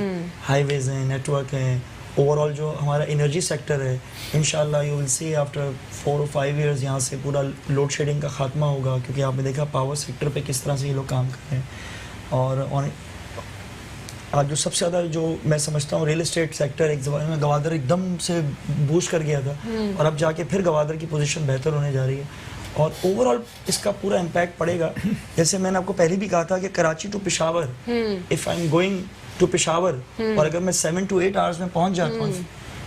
हाईवेज हैं, नेटवर्क हैं, ओवरऑल जो हमारा एनर्जी सेक्टर है, इंशाल्लाह you will see after 4 or 5 years यहाँ से पूरा लोड शेडिंग का खात्मा होगा, क्योंकि आपने देखा पावर सेक्टर पे किस तरह से ये लोग काम कर रहे हैं. और आज जो सबसे ज़्यादा जो मैं समझता हूँ रियल एस्टेट सेक्टर, एक ज़माने में गवादर एकदम से बूस्ट कर गया था, और अब जाके फिर गवादर की पोजीशन बेहतर होने जा रही है, और ओवरऑल इसका पूरा इम्पैक्ट पड़ेगा. जैसे मैंने आपको पहले भी कहा था कि Karachi to Peshawar, if I am going to Peshawar, और अगर मैं 7 to 8 hours में पहुंच जाता हूँ,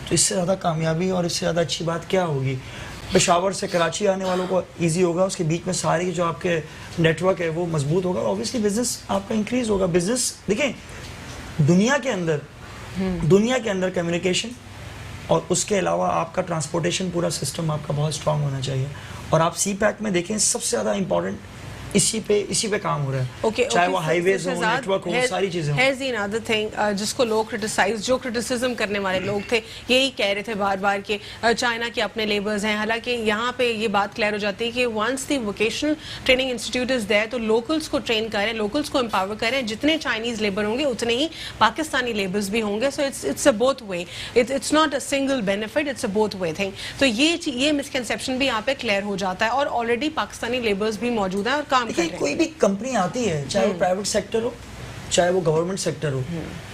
तो इससे ज़्यादा कामयाबी और इससे ज़्यादा अच्छी बात क्या होगी. पेशावर से कराची आने वालों को ईजी होगा, उसके बीच में सारे जो आपके नेटवर्क है वो मजबूत होगा, ऑब्वियसली बिजनेस आपका इंक्रीज होगा. बिजनेस देखें, दुनिया के अंदर कम्युनिकेशन और उसके अलावा आपका ट्रांसपोर्टेशन पूरा सिस्टम आपका बहुत स्ट्रांग होना चाहिए. और आप CPAC में देखें, सबसे ज़्यादा इंपॉर्टेंट इसी पे काम हो रहा है, चाहे वो हाईवेज हो, नेटवर्क हो, सारी चीजें हो. Here's another thing, जिसको लोग क्रिटिसाइज, जो क्रिटिसिज्म करने वाले लोग थे, यही कह रहे थे बार बार कि चाइना के अपने लेबर्स हैं. हालांकि यहाँ पे ये बात क्लियर हो जाती है कि once the vocational training institute is there, तो लोकल्स को ट्रेन करें, लोकल्स को एम्पावर करें. जितने चाइनीज लेबर होंगे उतने ही पाकिस्तानी लेबर्स भी होंगे. So it's a both way, it's not a single benefit, it's a both way thing. तो ये मिसकंसेप्शन भी यहाँ पे क्लियर हो जाता है, और ऑलरेडी पाकिस्तानी लेबर्स भी मौजूद हैं और काम. कोई भी कंपनी आती है, चाहे वो प्राइवेट सेक्टर हो, चाहे वो गवर्नमेंट सेक्टर हो,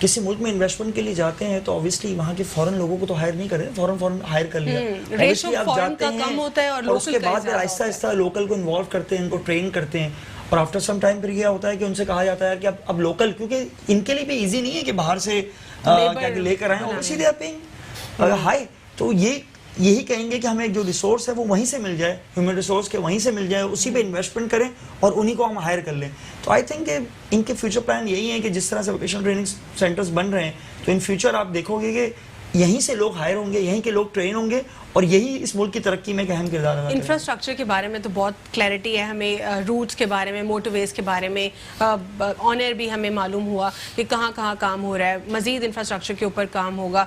किसी मुल्क में इन्वेस्टमेंट के लिए जाते हैं तो ऑब्वियसली वहाँ के फॉरेन लोगों को तो हायर नहीं करें, फॉरेन हायर कर लिया, रेशो फॉरेन का कम होता है, और उसके बाद आहिस्ता आहिस्ता लोकल को इन्वॉल्व करते हैं, इनको ट्रेन करते हैं, اور آفٹر سم ٹائم پھر یہ ہوتا ہے کہ ان سے کہا جاتا ہے کہ اب لوکل, کیونکہ ان کے لیے بھی ایزی نہیں ہے کہ باہر سے کیا لے کر آئیں, اور سیدھے پینگ ہائی. تو یہی کہیں گے کہ ہمیں جو ریسورس ہے وہ وہیں سے مل جائے, ہیومن ریسورس کے وہیں سے مل جائے, اسی پہ انویسٹمنٹ کریں اور انہی کو ہم ہائر کر لیں. تو آئی تھنک کہ ان کے فیوچر پلان یہی ہے کہ جس طرح سے ووکیشنل ٹریننگ سینٹرز بن رہے ہیں, تو ان فیوچر آپ دیکھو گے کہ یہیں سے لوگ ہائر ہوں گے, یہیں کے لوگ ٹرین ہوں گے, اور یہی اس ملک کی ترقی میں ایک اہم کردار ادا کریں گے. انفراسٹرکچر کے بارے میں تو بہت کلیئرٹی ہے ہمیں, روٹس کے بارے میں, موٹر ویز کے بارے میں آن ایئر بھی ہمیں معلوم ہوا کہ کہاں کہاں کام ہو رہا ہے. مزید انفراسٹرکچر کے اوپر کام ہوگا,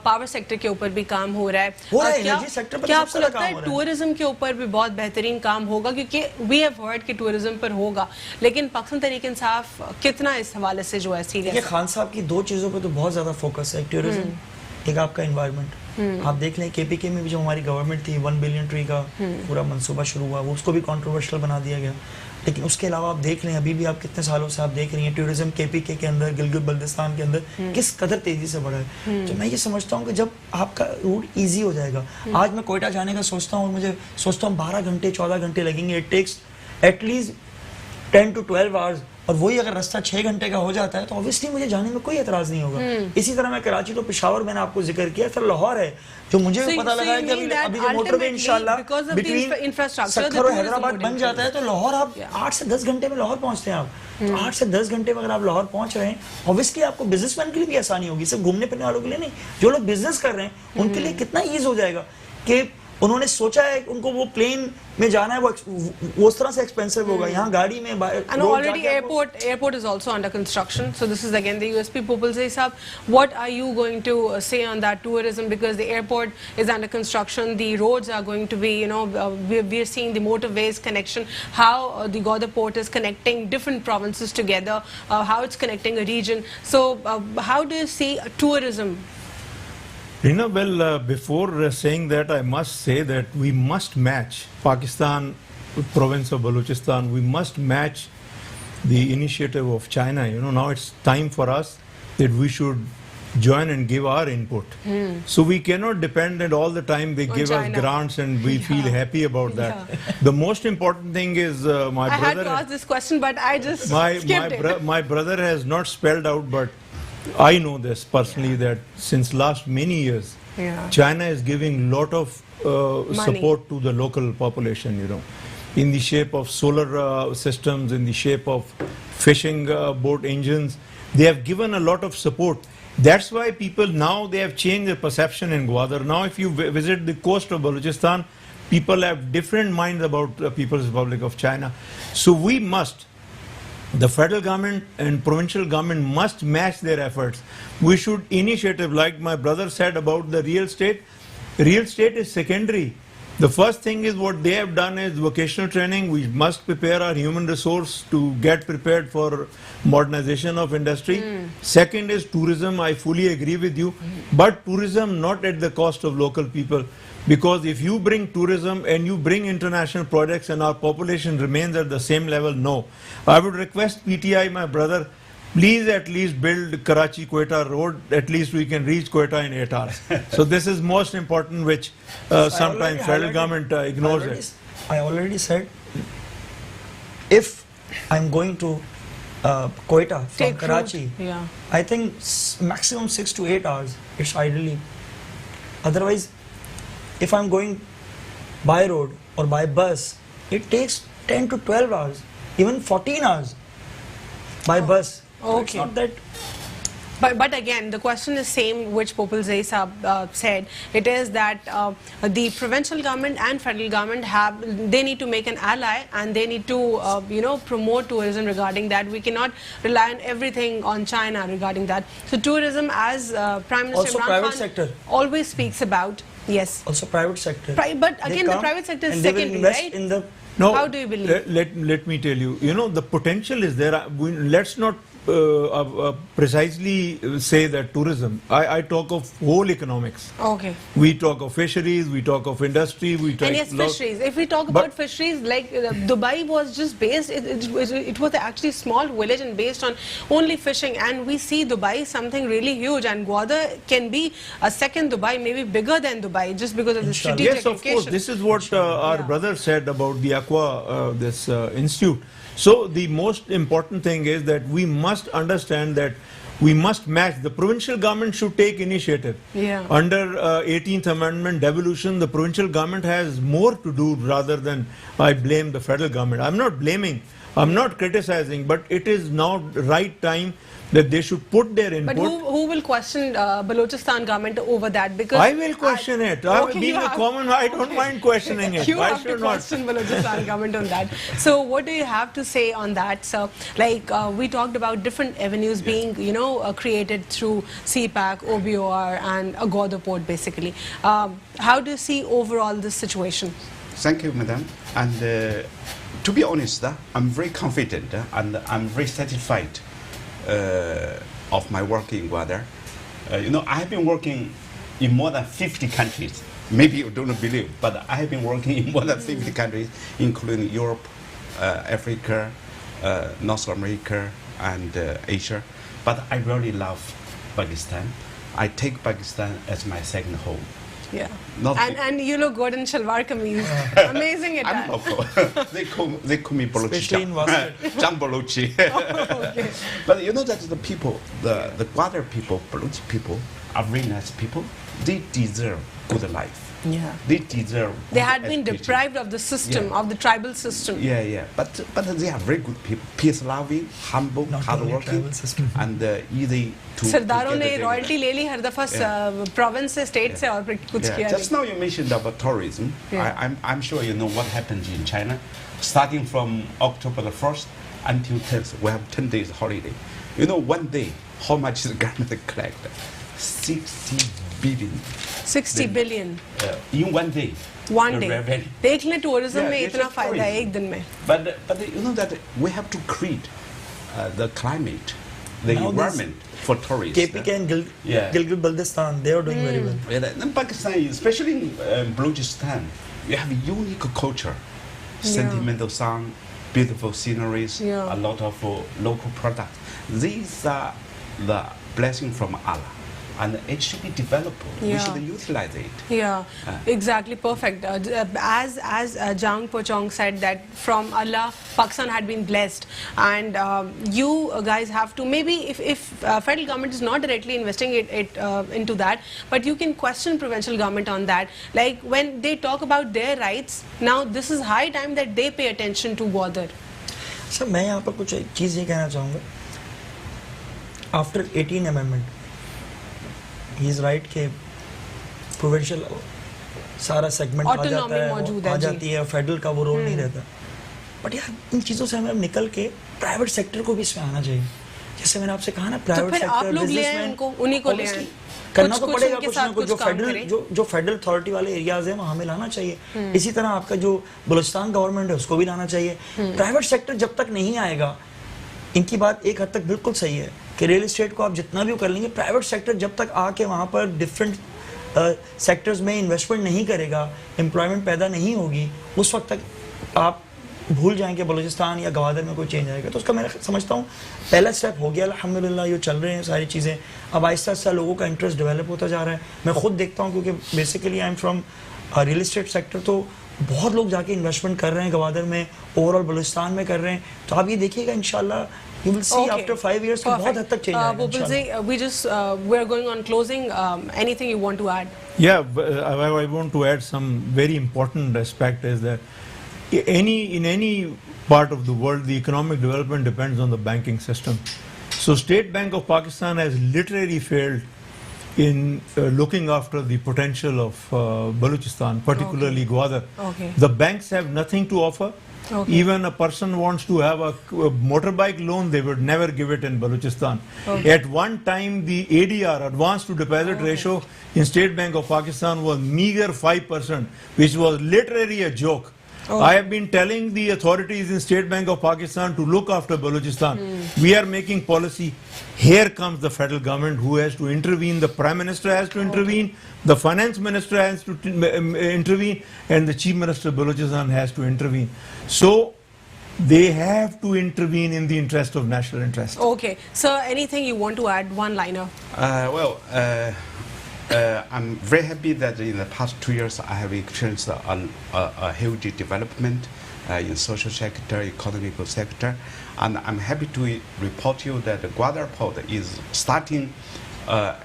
پاور سیکٹر کے اوپر بھی کام ہو رہا ہے. کیا آپ کو لگتا ہے ٹورزم کے اوپر بھی بہت بہترین کام ہوگا, کیونکہ وی ہیو ہرڈ کہ ٹورزم پر ہوگا, لیکن پاکستان تحریک انصاف کتنا اس حوالے سے جو ہے سیریس؟ خان صاحب کی دو چیزوں پہ تو بہت زیادہ فوکس ہے, ٹورزم, ایک آپ کا انوائرمنٹ. آپ دیکھ لیں کے پی کے میں بھی جو ہماری گورنمنٹ تھی 1 بلین ٹری کا پورا منصوبہ شروع ہوا, وہ اس کو بھی کنٹروورشل بنا دیا گیا. لیکن اس کے علاوہ آپ دیکھ لیں ابھی بھی آپ کتنے سالوں سے آپ دیکھ رہی ہیں ٹورزم کے پی کے اندر, گلگت بلتستان کے اندر کس قدر تیزی سے بڑھا ہے. تو میں یہ سمجھتا ہوں کہ جب آپ کا روٹ ایزی ہو جائے گا, آج میں کوئٹہ جانے کا سوچتا ہوں اور مجھے سوچتا ہوں 12 گھنٹے 14 گھنٹے لگیں گے, it takes at least 10 to 12 hours, اور وہی اگر رستہ 6 گھنٹے کا ہو جاتا ہے تو obviously مجھے جانے میں کوئی اعتراض نہیں ہوگا. اسی طرح میں کراچی تو پشاور میں نے آپ کو ذکر کیا, پھر لاہور ہے جو مجھے پتہ لگا ہے کہ ابھی جو موٹر وے انشاءاللہ بٹوین سکھر اور حیدرآباد بن جاتا ہے تو لاہور آپ 8 سے 10 گھنٹے میں لاہور پہنچتے ہیں. آپ تو 8 سے 10 گھنٹے میں اگر آپ لاہور پہنچ رہے ہیں, obviously آپ کو بزنس مین کے لیے بھی آسانی ہوگی, صرف گھومنے پھرنے والوں کے لیے نہیں, جو لوگ بزنس کر رہے ہیں ان کے لیے کتنا ایز ہو جائے گا کہ انہوں نے سوچا ہے ان کو وہ پلین میں جانا ہے, وہ اس طرح سے ایکسپینسو ہوگا, یہاں گاڑی میں. And already airport is also under construction, so this is again the USP. Populzai Sahab, what are you going to say on that tourism, because the airport is under construction, the roads are going to be, we are seeing the motorways connection, how the Gwadar port is connecting different provinces together, how it's connecting a region. So how do you see tourism? Well, before saying that, I must say that we must match Pakistan, province of Balochistan, we must match the initiative of China. Now it's time for us that we should join and give our input. So we cannot depend that all the time they give us grants and we feel happy about that. The most important thing is my brother... I had to ask this question, but I just skipped it. My brother has not spelled out, but I know this personally, that since last many years, China is giving lot of support to the local population, in the shape of solar systems, in the shape of fishing boat engines. They have given a lot of support. That's why people now, they have changed their perception in Gwadar. Now if you visit the coast of Balochistan, people have different minds about the People's Republic of China. So we must, the federal government and provincial government must match their efforts. We should initiative, like my brother said about the real estate. Real estate is secondary. The first thing is what they have done is vocational training. We must prepare our human resource to get prepared for modernization of industry. Second is tourism. I fully agree with you. But tourism not at the cost of local people. Because if you bring tourism and you bring international projects and our population remains at the same level, no. I would request PTI, my brother, please at least build Karachi-Quetta road. At least we can reach Quetta in 8 hours. So this is most important, which sometimes federal government ignores it. I already said, if I'm going to Quetta from Karachi, I think maximum 6 to 8 hours, it's ideally. Otherwise, if I'm going by road or by bus, it takes 10 to 12 hours, even 14 hours by bus. Okay. It's not that. But again, the question is same which Populzai Sahab said. It is that the provincial government and federal government they need to make an ally, and they need to promote tourism regarding that. We cannot rely on everything on China regarding that. So tourism, as Prime Minister Imran Khan sector always speaks about. Yes. Also private sector. But again, the private sector is secondary, right? No, how do you believe? Let me tell you, the potential is there. Let's not precisely say that tourism. I talk of whole economics. Okay. We talk of fisheries, we talk of industry, we talk And yes, fisheries. If we talk But- about fisheries, like Dubai was just based, it was actually small village and based on only fishing. And we see Dubai something really huge, and Gwadar can be a second Dubai, maybe bigger than Dubai, just because of the Inshallah. strategic Yes, of course. location. This is what our Yeah. brother said about the this institute. So the most important thing is that we must understand that we must match. The provincial government should take initiative. Yeah. Under 18th Amendment devolution, the provincial government has more to do rather than I blame the federal government. I'm not blaming, I'm not criticizing, but it is now right time that they should put their input. But who will question Balochistan government over that? Because I will question it. Okay, Being you a have- common, I don't mind questioning it. You Why have to should not? question Balochistan government on that. So what do you have to say on that? So like we talked about different avenues being, created through CPAC, OBOR and a Gwadar port basically. How do you see overall this situation? Thank you, madam. And to be honest, I'm very confident and I'm very satisfied of my work in Gwadar. I have been working in more than 50 countries. Maybe you don't believe, but I have been working in more than 50 countries, including Europe, Africa, North America, and Asia. But I really love Pakistan. I take Pakistan as my second home. Yeah. Not And you look good in shalwar kameez. Amazing at I'm that. local. they call me Balochi. Especially in Vasant. Jam Balochi. Okay. But you know that the people, the Gwadar people, Balochi people, are very nice people. They deserve good life. Yeah. They deserve. They good had been education. deprived of the system, Yeah. of the tribal system. Yeah. But they are very good people. Peace loving, humble, Not only hardworking, tribal system. and easy to. सरदारों to ने get the royalty ले ली हर दफा province से state से और फिर कुछ Yeah, किया just नहीं. now you mentioned about tourism. Yeah. I'm sure you know what happened in China. Starting from October the 1st until 10th, we have 10 days holiday. You know, one day, how much is the government collect? 60 billion. 60 billion In one day. one The day. revenue. देख ले tourism Yeah, में it's इतना just फायदा है tourism. एक दिन में. But you know that we have to create the climate, the Now this- environment for tourists. KPK and Yeah. Gilgit-Baltistan, they are doing very well. In Pakistan, especially in Balochistan, you have a unique culture, sentimental song, beautiful sceneries, Yeah. a lot of local products. These are the blessing from Allah, and it should be developed. We Yeah. should utilize it. Yeah, exactly, perfect. As Jang Po Chong said that from Allah, Pakistan had been blessed, and you guys have to maybe if federal government is not directly investing it into that, but you can question provincial government on that. Like when they talk about their rights, now this is high time that they pay attention to Gwadar. Sir मैं यहाँ पर कुछ एक चीज़ ये कहना चाहूँगा. After 18 amendment he is right कि provincial सारा सेगमेंट आ Autonomy जाता है, मौजूद है, आ जी. जाती है, फेडरल का वो रोल नहीं रहता. बट यार इन चीज़ों से हमें निकल के प्राइवेट सेक्टर को भी इसमें आना चाहिए. जैसे मैंने आपसे कहा ना, तो प्राइवेट फिर आप सेक्टर लोग ले आए बिजनेसमैन उनको, उन्हीं को ले आए. करना तो कुछ पड़ेगा उनके कुछ साथ ना कुछ. कुछ काम करें. जो फेडरल अथॉरिटी वाले एरियाज हैं वहाँ हमें लाना चाहिए. इसी तरह आपका जो बलूचिस्तान गवर्नमेंट है उसको भी लाना चाहिए. प्राइवेट सेक्टर जब तक नहीं आएगा, इनकी बात एक हद तक बिल्कुल सही है कि रियल एस्टेट को आप जितना भी कर लेंगे, प्राइवेट सेक्टर जब तक आके वहाँ पर डिफरेंट सेक्टर्स में इन्वेस्टमेंट नहीं करेगा, एम्प्लॉयमेंट पैदा नहीं होगी, उस वक्त तक आप भूल जाएंगे बलूचिस्तान या गवादर में कोई चेंज आएगा. तो उसका मैं समझता हूँ पहला स्टेप हो गया अल्हम्दुलिल्लाह. ये चल रहे हैं सारी चीज़ें. अब आहिस्ता आहिस्ता लोगों का इंटरेस्ट डेवलप होता जा रहा है. मैं खुद देखता हूँ क्योंकि basically I am from real estate sector, तो बहुत लोग जाके इन्वेस्टमेंट कर रहे हैं गवादर में, ओवरऑल बलूचिस्तान में कर रहे हैं. तो आप ये देखिएगा इंशाल्लाह you will see after 5 years कि बहुत हद तक चेंज आएगा इंशाल्लाह. We are going on closing. Anything you want to add? Yeah, I want to add some very important aspect is that in any part of the world, the economic development depends on the banking system. So State Bank of Pakistan has literally failed in looking after the potential of Balochistan, particularly Gwadar. Okay. The banks have nothing to offer. Okay. Even a person wants to have a motorbike loan, they would never give it in Balochistan. Okay. At one time, the ADR, advance to deposit ratio, in State Bank of Pakistan was meager 5%, which was literally a joke. I have been telling the authorities in State Bank of Pakistan to look after Balochistan. We are making policy. Here comes the federal government who has to intervene. The Prime Minister has to intervene. The Finance Minister has to intervene. And the Chief Minister of Balochistan has to intervene. So they have to intervene in the interest of national interest. Okay. Sir, anything you want to add? One-liner. I'm very happy that in the past 2 years I have experienced a huge development in social sector, economical sector, and I'm happy to report you that the Gwadar port is starting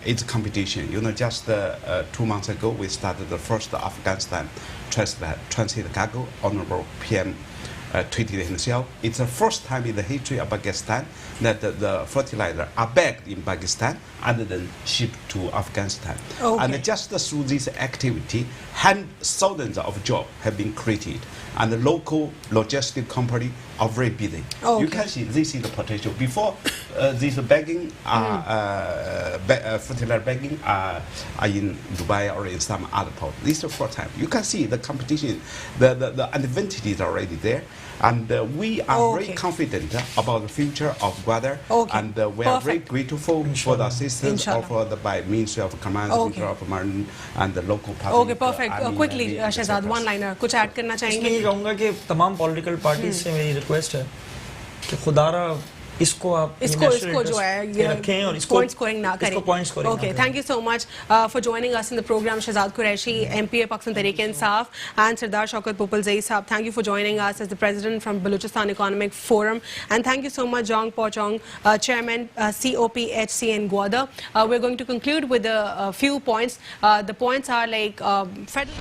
its competition. You know, just 2 months ago we started the first Afghanistan transit cargo. Honorable PM tweeted himself. It's the first time in the history of Pakistan that the fertilizer are bagged in Pakistan and then shipped to Afghanistan. Okay. And just through this activity, thousands of jobs have been created. And the local logistic company are very busy. Okay. You can see this is the potential. Before this bagging, fertilizer bagging are in Dubai or in some other port. This is the first time. You can see the competition, the advantages are already there. And we are very confident about the future of Gwadar. Okay. And we are very grateful for the assistance Inshallah. offered by Ministry of Command, Okay. Ministry of Marine, and the local public. Okay, perfect. Quickly, Shehzad, one-liner. कुछ add करना इसमें चाहेंगे? ये कहूँगा कि तमाम political parties से मेरी रिक्वेस्ट है कि खुदारा इसको आप इसको जो है ये रखें और इसको point scoring ना करें. इसको point scoring ना Okay, करें. thank you so much for joining us in the program, Shehzad Qureshi, MPA Pakistan Tehreek-e-Insaf, and Sardar Shaukat Popalzai Sahab. Thank you for joining us as the president from Balochistan Economic Forum, and thank you so much, Jong Po Chong, chairman COPHC in Gwadar. We're going to conclude with a few points. The points are like federal